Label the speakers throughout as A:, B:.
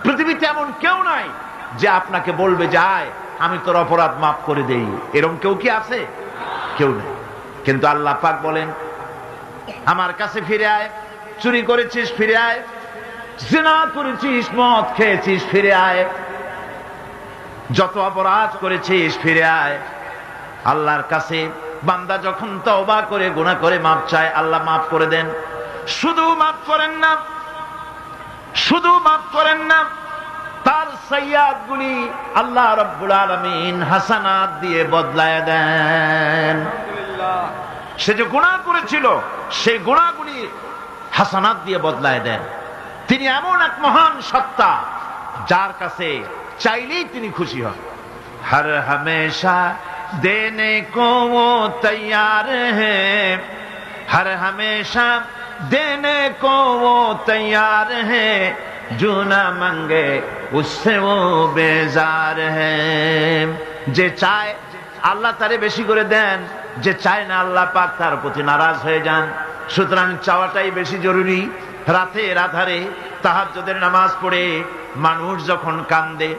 A: পৃথিবীতে এমন কেউ নাই যে আপনাকে বলবে যে আয় আমি তোর অপরাধ মাফ করে দেই, এরকম কেউ কি আছে? কেউ নেই। কিন্তু আল্লাহ পাক বলেন আমার কাছে ফিরে আয়, চুরি করেছিস ফিরে আয়, জিনা করেছিস, মদ খেয়েছিস ফিরে আয়, যত অপরাধ করেছিস ফিরে আয়। আল্লাহর কাছে বান্দা যখন তওবা করে গুনাহ করে মাফ চায়, আল্লাহ মাফ করে দেন। শুধু মাফ করেন না, শুধু মাফ করেন না, তার সাইয়্যাত গুলি আল্লাহ রাব্বুল আলামিন হাসানাত দিয়ে বদলায় দেন। সে যে গুনাহ করেছিল সেই গুনাহগুলি হাসানাত দিয়ে বদলায় দেন। তিনি এমন এক মহান সত্তা যার কাছে চাইলেই তিনি খুশি হন। হর হমেশা দেনে কো वो तैयार है, हर हमेशा देने को वो तैयार है, जो ना मांगे उससे वो बेजार है। যে চায় আল্লাহ তারে বেশি করে দেন, যে চায় না আল্লাহ পাক তার প্রতি নারাজ হয়ে যান। সুতরাং চাওয়াটাই বেশি জরুরি। রাতের আধারে তাহাজ্জুদের নামাজ পড়ে মানুষ যখন কান্দে,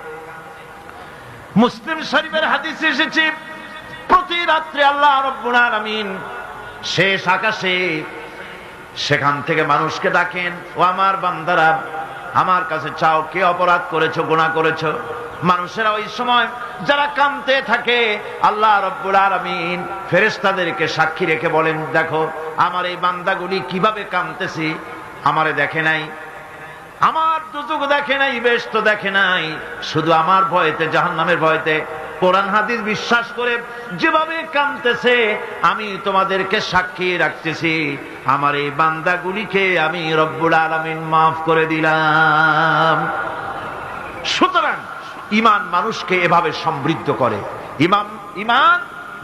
A: মুসলিম শরীফের হাদিসে এসেছে প্রতি রাত্রে আল্লাহ রাব্বুল আলামিন শেষ আকাশে সেখান থেকে মানুষকে ডাকেন, ও আমার বান্দারা আমার কাছে চাও, কে অপরাধ করেছো, গুনাহ করেছো। মানুষেরা ওই সময় যারা কাঁদতে থাকে আল্লাহ রাব্বুল আলামিন ফেরেশতাদেরকে সাক্ষী রেখে বলেন, দেখো আমার এই বান্দাগুলি কিভাবে কাঁদতেছে, আমারে দেখে নাই, আমার দুজক দেখে নাই, বেহেশত দেখে নাই, শুধু আমার ভয়তে, জাহান্নামের ভয়তে কোরআন হাদিস বিশ্বাস করে যেভাবে কাঁদতেছে আমি তোমাদেরকে সাক্ষী রাখতেছি, আমার এই বান্দাগুলিকে আমি রব্বুল আলামিন মাফ করে দিলাম। সুতরাং ঈমান মানুষকে এভাবে সমৃদ্ধ করে, ঈমান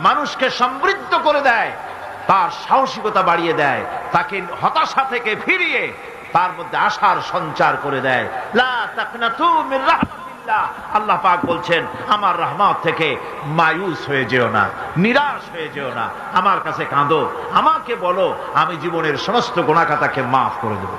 A: মানুষকে সমৃদ্ধ করে দেয়, তার সাহসিকতা বাড়িয়ে দেয়, তাকে হতাশা থেকে ফিরিয়ে তার মধ্যে আশার সঞ্চার করে দেয়। লা তাকনাতু মির রাহমাতিল্লাহ, আল্লাহ পাক বলছেন আমার রহমত থেকে মায়ুস হয়ে যেও না, নিরাশ হয়ে যেও না, আমার কাছে কাঁদো, আমাকে বলো, আমি জীবনের সমস্ত গুনাহ খাতাকে মাফ করে দেব।